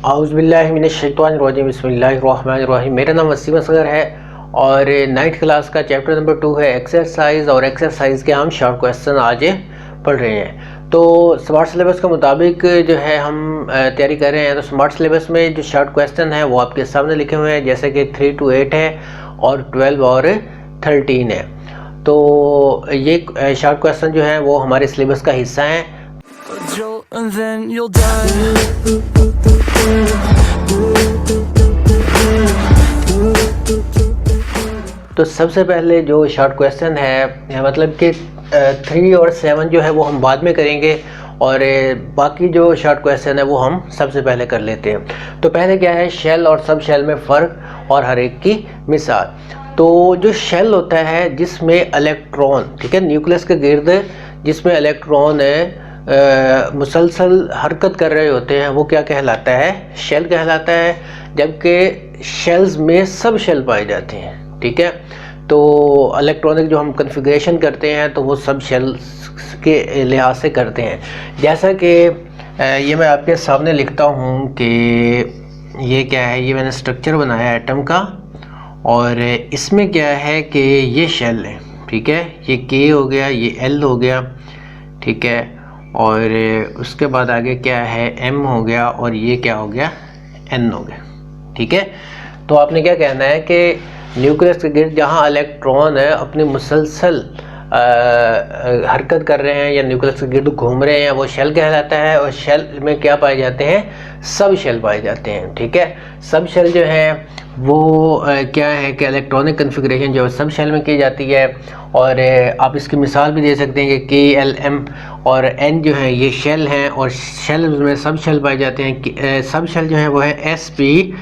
औज़ुबिल्लाहि मिनश्शैतानिर्रजीम बिस्मिल्लाहिर्रहमानिर्रहीम। मेरा नाम वसीम असगर है और 9th क्लास का चैप्टर नंबर 2 है एक्सरसाइज, और एक्सरसाइज के हम शॉर्ट क्वेश्चन आज पढ़ रहे हैं। तो स्मार्ट सिलेबस के मुताबिक जो है हम तैयारी कर रहे हैं। तो स्मार्ट सिलेबस में जो शॉर्ट क्वेश्चन है वो आपके सामने लिखे हुए हैं, जैसे कि 3 to 8 है और 12 और 13 है। तो ये शॉर्ट क्वेश्चन जो है वो हमारे सिलेबस का हिस्सा हैं। And then you'll die. तो सबसे पहले जो शॉर्ट क्वेश्चन है, मतलब कि 3 और 7 जो है वो हम बाद में करेंगे, और बाकी जो शॉर्ट क्वेश्चन है वो हम सबसे पहले कर लेते हैं। तो पहले क्या है, शेल और सब शेल में फ़र्क और हर एक की मिसाल। तो जो शेल होता है जिसमें इलेक्ट्रॉन, ठीक है, न्यूक्लियस के गिर्द जिसमें इलेक्ट्रॉन मुसलसल हरकत कर रहे होते हैं, वो क्या कहलाता है, शेल कहलाता है। जबकि शेल्स में सब शेल पाए जाते हैं, ठीक है। तो इलेक्ट्रॉनिक जो हम कॉन्फ़िगरेशन करते हैं तो वो सब शेल्स के लिहाज से करते हैं। जैसा कि ये मैं आपके सामने लिखता हूँ कि ये क्या है, ये मैंने स्ट्रक्चर बनाया है एटम का, और इसमें क्या है कि ये शेल है, ठीक है। ये के हो गया, ये एल हो गया, ठीक है, और उसके बाद आगे क्या है, एम हो गया, और ये क्या हो गया, एन हो गया, ठीक है। तो आपने क्या कहना है कि न्यूक्लियस के गिर्द जहाँ इलेक्ट्रॉन है अपनी मुसलसल हरकत कर रहे हैं या न्यूक्लियस के गिर्द घूम रहे हैं, वो शेल कहलाता है। और शेल में क्या पाए जाते हैं, सब शेल पाए जाते हैं, ठीक है। सब शेल जो है वो क्या है कि इलेक्ट्रॉनिक कॉन्फ़िगरेशन जो है सब शेल में की जाती है। और आप इसकी मिसाल भी दे सकते हैं कि के, एल, एम और एन जो है ये शेल हैं, और शेल में सब शेल पाए जाते हैं। सब शेल जो है वो है एस, पी,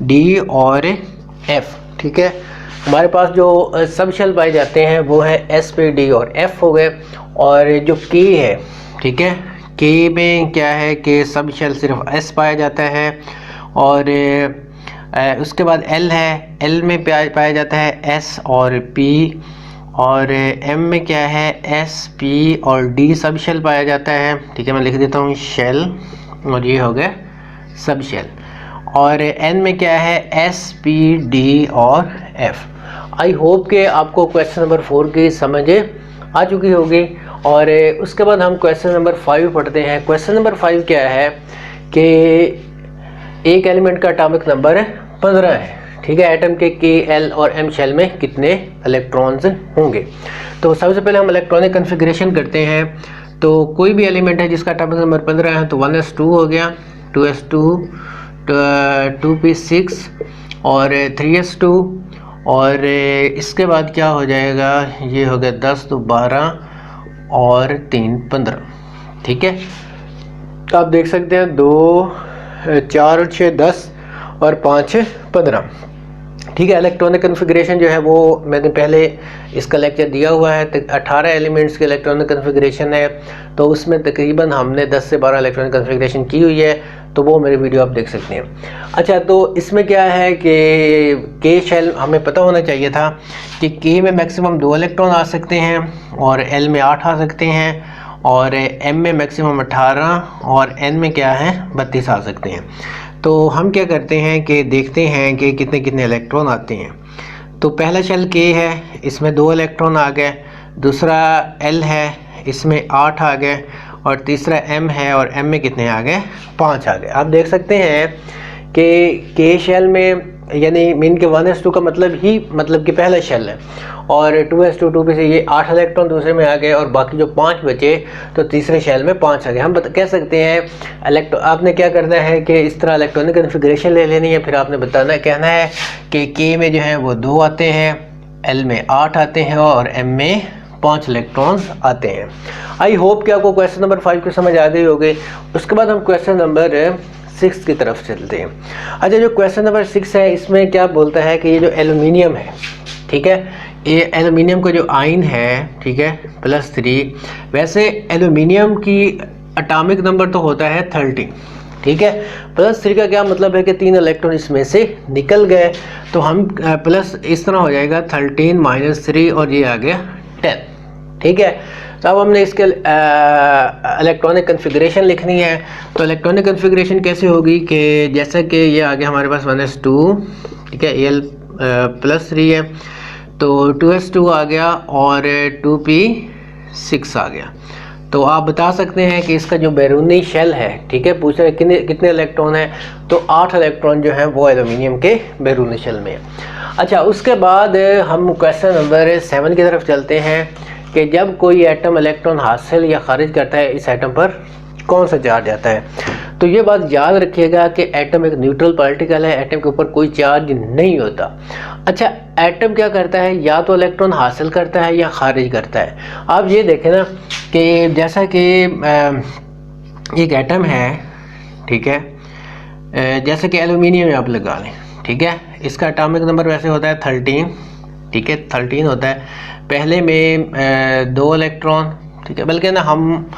डी और एफ, ठीक है। हमारे पास जो सब शेल पाए जाते हैं वो है एस, पी, डी और एफ हो गए। और जो के है, ठीक है, के में क्या है कि सब शेल सिर्फ एस पाया जाता है। और उसके बाद एल है, एल में पाया जाता है एस और पी। और एम में क्या है, एस, पी और डी सब शेल पाया जाता है, ठीक है। मैं लिख देता हूँ शेल, और ये हो गया सब शेल। और एन में क्या है, एस, पी, डी और एफ। आई होप कि आपको क्वेश्चन नंबर 4 की समझ आ चुकी होगी। और उसके बाद हम क्वेश्चन नंबर 5 पढ़ते हैं। क्वेश्चन नंबर 5 क्या है कि एक एलिमेंट का एटॉमिक नंबर 15 है, ठीक है। एटम के एल और एम शेल में कितने इलेक्ट्रॉन्स होंगे। तो सबसे पहले हम इलेक्ट्रॉनिक कॉन्फ़िगरेशन करते हैं। तो कोई भी एलिमेंट है जिसका एटॉमिक नंबर 15 है, तो 1s2 हो गया, 2s2, 2p6 और 3s2। और इसके बाद क्या हो जाएगा, ये हो गया 10 तो 12 और 3 15, ठीक है। तो आप देख सकते हैं 2, 4 और 6 10 और 5 15, ठीक है। इलेक्ट्रॉनिक कॉन्फ़िगरेशन जो है वो मैंने पहले इसका लेक्चर दिया हुआ है। 18 एलिमेंट्स के इलेक्ट्रॉनिक कॉन्फ़िगरेशन है, तो उसमें तकरीबन हमने 10 से 12 इलेक्ट्रॉनिक कॉन्फ़िगरेशन की हुई है, तो वो मेरी वीडियो आप देख सकते हैं। अच्छा, तो इसमें क्या है कि के शेल हमें पता होना चाहिए था कि के में मैक्सिमम 2 इलेक्ट्रॉन आ सकते हैं, और एल में 8 आ सकते हैं, और एम में मैक्सिमम 18, और एन में क्या है 32 आ सकते हैं। तो हम क्या करते हैं कि देखते हैं कि कितने कितने इलेक्ट्रॉन आते हैं। तो पहला शेल के है, इसमें 2 इलेक्ट्रॉन आ गए। दूसरा एल है, इसमें 8 आ गए। और तीसरा एम है, और एम में कितने आ गए, 5 आ गए। आप देख सकते हैं कि के शेल में यानी मीन के 1s2 का मतलब कि पहला शेल है, और 2s2 2p से ये 8 इलेक्ट्रॉन दूसरे में आ गए, और बाकी जो 5 बचे तो तीसरे शेल में 5 आ गए। हम कह सकते हैं आपने क्या करना है कि इस तरह इलेक्ट्रॉनिक कॉन्फ़िगरेशन ले लेनी है, फिर आपने कहना है कि के में जो है वो 2 आते हैं, एल में 8 आते हैं, और एम में 5 इलेक्ट्रॉन्स आते हैं। आई होप कि आपको क्वेश्चन नंबर 5 की समझ आ गई होगी। उसके बाद हम क्वेश्चन नंबर 6 की तरफ चलते हैं। अच्छा, जो क्वेश्चन नंबर 6 है इसमें क्या बोलता है कि ये जो एल्युमिनियम है, ठीक है, ये एल्युमिनियम का जो आयन है, ठीक है, +3। वैसे एल्युमिनियम की एटॉमिक नंबर तो होता है 30, ठीक है। +3 का क्या मतलब है कि 3 इलेक्ट्रॉन इसमें से निकल गए, तो हम प्लस इस तरह हो जाएगा 13 - 3 और ये आ गया 10, ठीक है। तो अब हमने इसके इलेक्ट्रॉनिक कन्फिग्रेशन लिखनी है। तो इलेक्ट्रॉनिक कन्फिग्रेशन कैसे होगी कि जैसा कि ये आ गया हमारे पास 1s2, ठीक है, Al+3 है, तो 2s2 आ गया और 2p6 आ गया। तो आप बता सकते हैं कि इसका जो बैरूनी शेल है, ठीक है, पूछ रहे कितने इलेक्ट्रॉन है, तो 8 इलेक्ट्रॉन जो हैं वो एल्यूमिनियम के बैरूनी शेल में है। अच्छा, उसके बाद हम क्वेश्चन नंबर 7 की तरफ चलते हैं कि जब कोई एटम इलेक्ट्रॉन हासिल या खारिज करता है, इस एटम पर कौन सा चार्ज आता है। तो ये बात याद रखिएगा कि एटम एक न्यूट्रल पार्टिकल है, एटम के ऊपर कोई चार्ज नहीं होता। अच्छा, एटम क्या करता है, या तो इलेक्ट्रॉन हासिल करता है या खारिज करता है। आप ये देखें ना कि जैसा कि एक एटम है, ठीक है, जैसे कि एल्यूमिनियम आप लगा लें, ठीक है, इसका एटॉमिक नंबर वैसे होता है 13, ठीक है, 13 होता है। पहले में 2 इलेक्ट्रॉन, ठीक है, बल्कि ना हम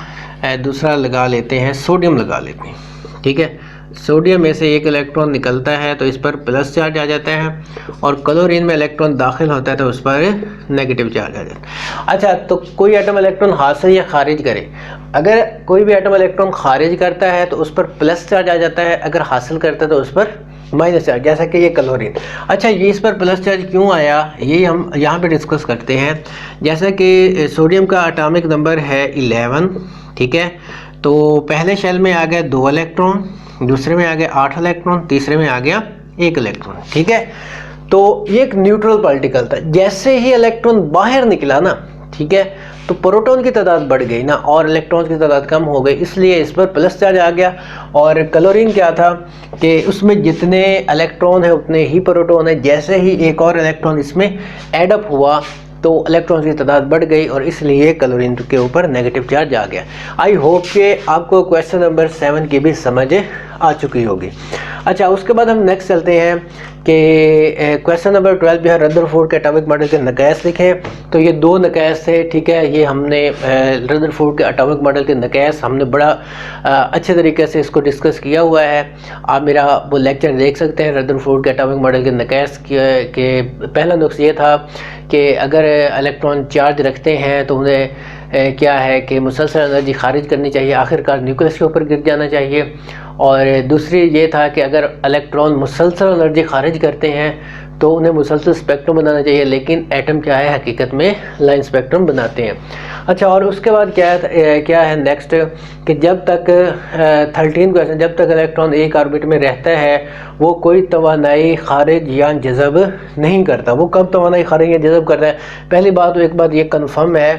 दूसरा लगा लेते हैं, सोडियम लगा लेते हैं, ठीक है। सोडियम में से एक इलेक्ट्रॉन निकलता है तो इस पर प्लस चार्ज आ जाता है, और क्लोरीन में इलेक्ट्रॉन दाखिल होता है तो उस पर नेगेटिव चार्ज आ जाता है। अच्छा, तो कोई एटम इलेक्ट्रॉन हासिल या खारिज करे, अगर कोई भी एटम इलेक्ट्रॉन खारिज करता है तो उस पर प्लस चार्ज आ जाता है, अगर हासिल करता है तो उस पर माइनस चार्ज, जैसा कि ये क्लोरीन। अच्छा, ये इस पर प्लस चार्ज क्यों आया, ये हम यहाँ पे डिस्कस करते हैं। जैसा कि सोडियम का एटॉमिक नंबर है 11, ठीक है, तो पहले शेल में आ गया 2 इलेक्ट्रॉन, दूसरे में आ गया 8 इलेक्ट्रॉन, तीसरे में आ गया 1 इलेक्ट्रॉन, ठीक है। तो ये एक न्यूट्रल पार्टिकल था, जैसे ही इलेक्ट्रॉन बाहर निकला ना, ठीक है, तो प्रोटॉन की तादाद बढ़ गई ना और इलेक्ट्रॉन की तादाद कम हो गई, इसलिए इस पर प्लस चार्ज आ गया। और क्लोरीन क्या था कि उसमें जितने इलेक्ट्रॉन है उतने ही प्रोटॉन है, जैसे ही एक और इलेक्ट्रॉन इसमें एडअप हुआ तो इलेक्ट्रॉन की तादाद बढ़ गई और इसलिए क्लोरीन के ऊपर नेगेटिव चार्ज आ गया। आई होप कि आपको क्वेश्चन नंबर 7 की भी समझ आ चुकी होगी। अच्छा, उसके बाद हम नेक्स्ट चलते हैं कि क्वेश्चन नंबर 12 जो है रदरफोर्ड के एटॉमिक मॉडल के नकाइस लिखे। तो ये 2 नकाइस थे, ठीक है, ये हमने रदरफोर्ड के एटॉमिक मॉडल के नकाइस हमने बड़ा अच्छे तरीके से इसको डिस्कस किया हुआ है। आप मेरा वो लेक्चर देख सकते हैं रदरफोर्ड के एटॉमिक मॉडल के नकाइस के पहला नुक्स ये था कि अगर इलेक्ट्रॉन चार्ज रखते हैं तो उन्हें क्या है कि मुसलसल एनर्जी खारिज करनी चाहिए, आखिरकार न्यूक्लियस के ऊपर गिर जाना चाहिए। और दूसरी ये था कि अगर इलेक्ट्रॉन मुसलसल एनर्जी खारिज करते हैं तो उन्हें मुसलसल स्पेक्ट्रम बनाना चाहिए, लेकिन एटम क्या है, हकीकत में लाइन स्पेक्ट्रम बनाते हैं। अच्छा, और उसके बाद क्या है नेक्स्ट कि जब तक 13 क्वेश्चन, जब तक इलेक्ट्रॉन एक ऑर्बिट में रहता है वो कोई तवानाई खारिज या जज़ब नहीं करता। वो कब तवानाई खारिज या जज़ब करता है, पहली बात तो एक बात ये कन्फर्म है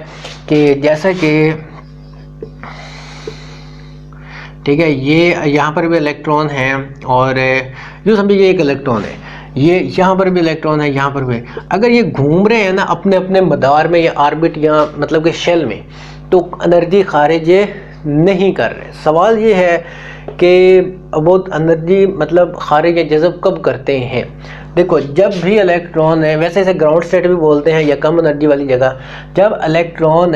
कि जैसा कि, ठीक है, ये यहाँ पर भी इलेक्ट्रॉन है और यूँ समझिए ये एक इलेक्ट्रॉन है, ये यहाँ पर भी इलेक्ट्रॉन है, यहाँ पर भी। अगर ये घूम रहे हैं ना अपने अपने मदार में या ऑर्बिट या मतलब कि शेल में, तो एनर्जी खारिज नहीं कर रहे। सवाल ये है कि वो एनर्जी मतलब खारिज या जज़ब कब करते हैं। देखो, जब भी इलेक्ट्रॉन है, वैसे इसे ग्राउंड स्टेट भी बोलते हैं या कम एनर्जी वाली जगह, जब इलेक्ट्रॉन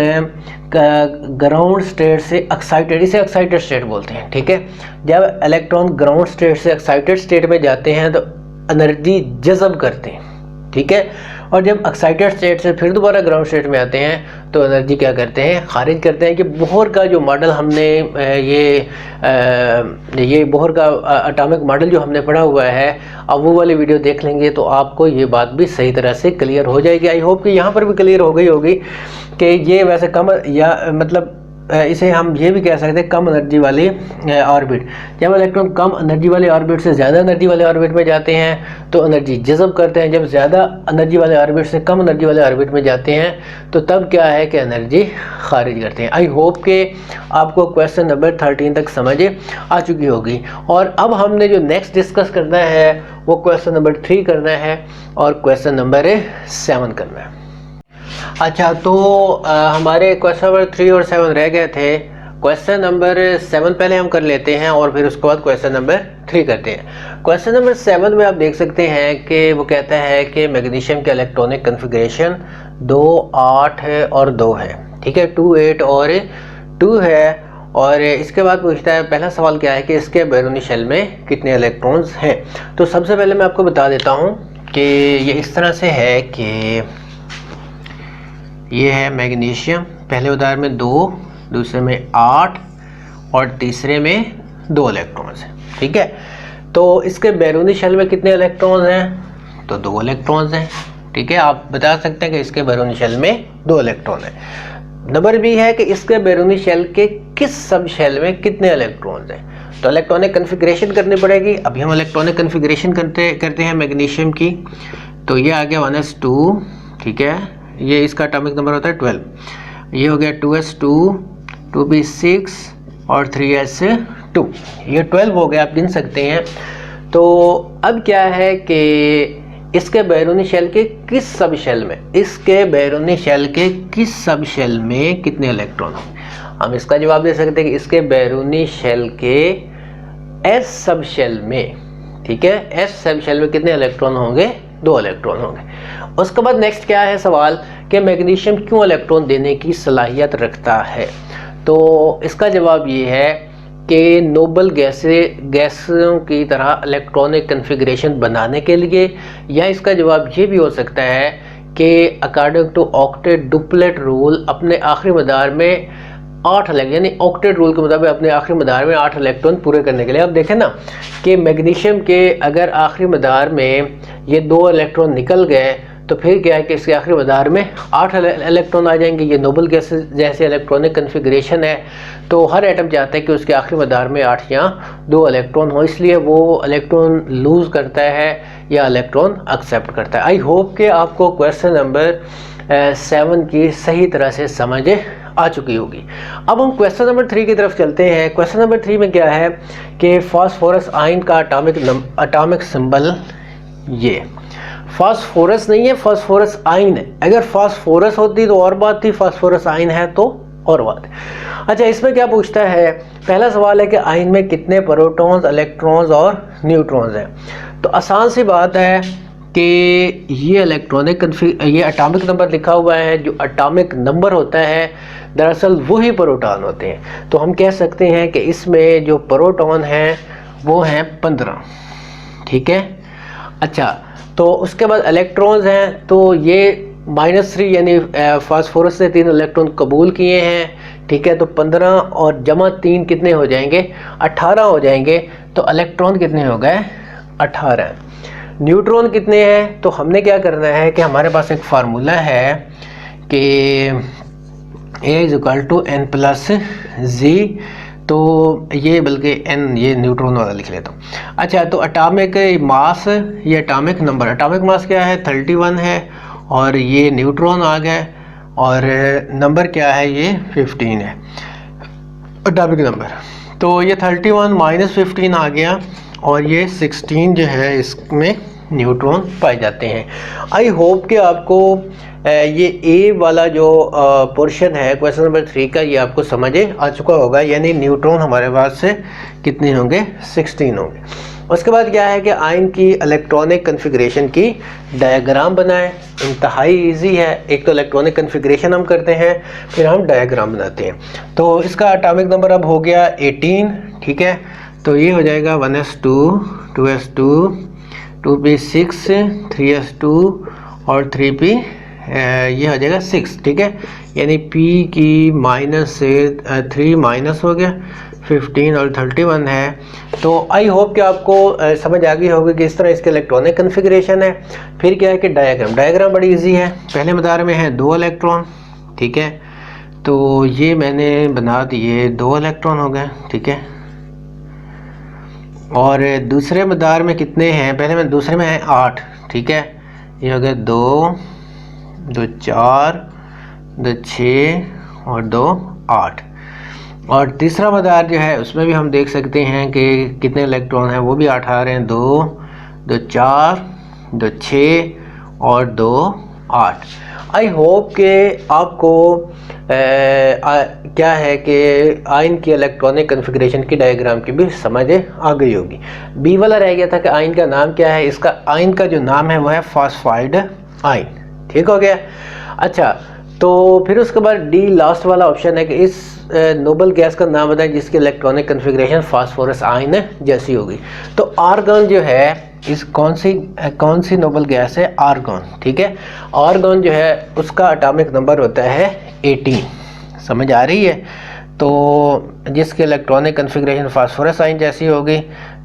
ग्राउंड स्टेट से एक्साइटेड, इसे एक्साइटेड स्टेट बोलते हैं, ठीक है। जब इलेक्ट्रॉन ग्राउंड स्टेट से एक्साइटेड स्टेट में जाते हैं तो एनर्जी जज़ब करते हैं, ठीक है। और जब एक्साइटेड स्टेट से फिर दोबारा ग्राउंड स्टेट में आते हैं तो एनर्जी क्या करते हैं, खारिज करते हैं। कि बोहर का जो मॉडल हमने ये बोहर का एटॉमिक मॉडल जो हमने पढ़ा हुआ है, अब वो वाली वीडियो देख लेंगे तो आपको ये बात भी सही तरह से क्लियर हो जाएगी। आई होप कि यहाँ पर भी क्लियर हो गई होगी कि ये वैसे कम या मतलब इसे हम ये भी कह सकते हैं कम एनर्जी वाली ऑर्बिट। जब इलेक्ट्रॉन कम एनर्जी वाले ऑर्बिट से ज़्यादा एनर्जी वाले ऑर्बिट में जाते हैं तो एनर्जी जज़ब करते हैं। जब ज़्यादा एनर्जी वाले ऑर्बिट से कम एनर्जी वाले ऑर्बिट में जाते हैं तो तब क्या है कि एनर्जी खारिज करते हैं। आई होप कि आपको क्वेश्चन नंबर 13 तक समझ आ चुकी होगी। और अब हमने जो नेक्स्ट डिस्कस करना है वो क्वेश्चन नंबर 3 करना है और क्वेश्चन नंबर 7 करना है। अच्छा, तो हमारे क्वेश्चन नंबर 3 और 7 रह गए थे। क्वेश्चन नंबर 7 पहले हम कर लेते हैं और फिर उसके बाद क्वेश्चन नंबर 3 करते हैं। क्वेश्चन नंबर 7 में आप देख सकते हैं कि वो कहता है कि मैग्नीशियम के इलेक्ट्रॉनिक कन्फिग्रेशन 2, 8 और 2 है, ठीक है, 2, 8 और 2 है। और इसके बाद पूछता है, पहला सवाल क्या है कि इसके बैरूनी शेल में कितने इलेक्ट्रॉन्स हैं। तो सबसे पहले मैं आपको बता देता हूँ कि ये इस तरह से है कि ये है मैग्नीशियम, पहले उदाहरण में 2, दूसरे में 8 और तीसरे में 2 इलेक्ट्रॉन्स हैं। ठीक है, तो इसके बैरूनी शेल में कितने इलेक्ट्रॉन्स हैं? तो 2 इलेक्ट्रॉन्स हैं। ठीक है, आप बता सकते हैं कि इसके बैरूनी शेल में 2 इलेक्ट्रॉन हैं। नंबर बी है कि इसके बैरूनी शेल के किस सब शेल में कितने इलेक्ट्रॉन्स हैं? तो इलेक्ट्रॉनिक कन्फिग्रेशन करनी पड़ेगी। अभी हम इलेक्ट्रॉनिक कन्फिग्रेशन करते हैं मैग्नीशियम की। तो ये आ गया 1s2, ठीक है, ये इसका एटॉमिक नंबर होता है 12। ये हो गया 2s2, 2p6 और 3s2, ये 12 हो गया, आप गिन सकते हैं। तो अब क्या है कि इसके बैरूनी शेल के किस सब शेल में, इसके बैरूनी शेल के किस सब शेल में कितने इलेक्ट्रॉन होंगे? हम इसका जवाब दे सकते हैं कि इसके बैरूनी शेल के एस सब शेल में, ठीक है, एस सब शेल में कितने इलेक्ट्रॉन होंगे? 2 इलेक्ट्रॉन होंगे। उसके बाद नेक्स्ट क्या है सवाल कि मैग्नीशियम क्यों इलेक्ट्रॉन देने की सलाहियत रखता है? तो इसका जवाब ये है कि नोबल गैसों की तरह इलेक्ट्रॉनिक कन्फिग्रेशन बनाने के लिए, या इसका जवाब ये भी हो सकता है कि according to octet duplet rule अपने आखिरी मदार में 8 यानी ऑक्टेट रूल के मुताबिक अपने आखिरी मदार में 8 इलेक्ट्रॉन पूरे करने के लिए। अब देखें ना कि मैग्नीशियम के अगर आखिरी मदार में ये 2 इलेक्ट्रॉन निकल गए तो फिर क्या है कि इसके आखिरी मदार में 8 इलेक्ट्रॉन आ जाएंगे। ये नोबल गैस जैसे इलेक्ट्रॉनिक कन्फिग्रेशन है, तो हर एटम चाहता है कि उसके आखिरी मदार में 8 या 2 इलेक्ट्रॉन हो, इसलिए वो इलेक्ट्रॉन लूज़ करता है या इलेक्ट्रॉन एक्सेप्ट करता है। आई होप कि आपको क्वेश्चन नंबर 7 की सही तरह से समझ आ चुकी होगी। अब हम क्वेश्चन नंबर 3 की तरफ चलते हैं। क्वेश्चन नंबर 3 में क्या है कि फास्फोरस आयन का एटॉमिक सिंबल, ये फास्फोरस नहीं है, फास्फोरस आयन है। अगर फास्फोरस होती तो और बात थी, फास्फोरस आयन है तो और बात है। अच्छा, इसमें क्या पूछता है? पहला सवाल है कि आयन में कितने प्रोटॉन्स, इलेक्ट्रॉन्स और न्यूट्रॉन्स हैं। तो आसान सी बात है कि ये ये एटॉमिक नंबर लिखा हुआ है। जो एटॉमिक नंबर होता है दरअसल वही प्रोटॉन होते हैं। तो हम कह सकते हैं कि इसमें जो प्रोटॉन हैं वो हैं 15, ठीक है। अच्छा, तो उसके बाद इलेक्ट्रॉन्स हैं, तो ये -3 यानी फास्फोरस से 3 इलेक्ट्रॉन कबूल किए हैं, ठीक है। तो 15 और जमा 3 कितने हो जाएंगे? 18 हो जाएंगे। तो इलेक्ट्रॉन कितने हो गए? 18। न्यूट्रॉन कितने हैं? तो हमने क्या करना है कि हमारे पास एक फार्मूला है कि A = n+G, तो ये बल्कि n ये न्यूट्रॉन वाला लिख लेता हूँ। अच्छा, तो एटॉमिक मास, ये एटॉमिक नंबर, एटॉमिक मास क्या है? 31 है, और ये न्यूट्रॉन आ गए, और नंबर क्या है? ये 15 है एटॉमिक नंबर। तो ये 31 - 15 आ गया, और ये 16 जो है इसमें न्यूट्रॉन पाए जाते हैं। आई होप कि आपको ये ए वाला जो पोर्शन है क्वेश्चन नंबर 3 का, ये आपको समझ आ चुका होगा। यानी न्यूट्रॉन हमारे पास से कितने होंगे? 16 होंगे। उसके बाद क्या है कि आयन की इलेक्ट्रॉनिक कन्फिग्रेशन की डायग्राम बनाएं। इंतहाई इजी है। एक तो इलेक्ट्रॉनिक कन्फिग्रेशन हम करते हैं, फिर हम डायग्राम बनाते हैं। तो इसका एटॉमिक नंबर अब हो गया 18, ठीक है। तो ये हो जाएगा 1s2, 2s2, 2p6, 3s2 और 3p ये हो जाएगा 6, ठीक है। यानी p की माइनस से 3 माइनस हो गया, 15 और 31 है। तो आई होप कि आपको समझ आ गई होगी कि इस तरह इसके इलेक्ट्रॉनिक कन्फिग्रेशन है। फिर क्या है कि डायग्राम बड़ी इजी है। पहले मदार में है 2 इलेक्ट्रॉन, ठीक है। तो ये मैंने बना दिए 2 इलेक्ट्रॉन हो गए, ठीक है। और दूसरे मदार में कितने हैं? पहले में दूसरे में है 8, ठीक है। ये हो गया 2, 2 4, 2 6 और 2 8। और तीसरा मदार जो है उसमें भी हम देख सकते हैं कि कितने इलेक्ट्रॉन हैं, वो भी 8 आ रहे हैं। 2, 2 4, 2 6 और 2 8। आई होप कि आपको क्या है कि आयन की इलेक्ट्रॉनिक कन्फिग्रेशन की डायग्राम की भी समझ आ गई होगी। बी वाला रह गया था कि आयन का नाम क्या है। इसका आयन का जो नाम है वो है फॉस्फाइड आयन, ठीक हो गया। अच्छा, तो फिर उसके बाद डी लास्ट वाला ऑप्शन है कि इस नोबल गैस का नाम बताएं जिसकी इलेक्ट्रॉनिक कन्फिग्रेशन फास्फोरस आयन जैसी होगी। तो आर्गन जो है इस कौन सी नोबल गैस है? आर्गन, ठीक है। आर्गन जो है उसका एटॉमिक नंबर होता है 18, समझ आ रही है। तो जिसके इलेक्ट्रॉनिक कन्फिग्रेशन फास्फोरस आयन जैसी होगी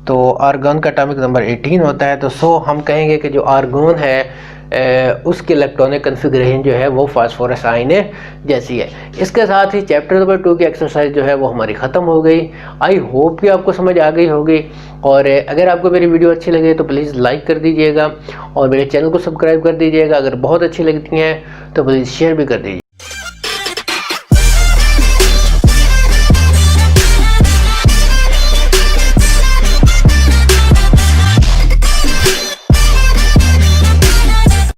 तो आर्गन का एटॉमिक नंबर 18 होता है। तो सो हम कहेंगे कि जो आर्गन है उसकी इलेक्ट्रॉनिक कन्फिग्रेशन जो है वो फास्फोरस आयन जैसी है। इसके साथ ही चैप्टर नंबर 2 की एक्सरसाइज जो है वो हमारी ख़त्म हो गई। आई होप कि आपको समझ आ गई होगी, और अगर आपको मेरी वीडियो अच्छी लगे तो प्लीज़ लाइक कर दीजिएगा और मेरे चैनल को सब्सक्राइब कर दीजिएगा। अगर बहुत अच्छी लगती हैं तो प्लीज़ शेयर भी कर दीजिए।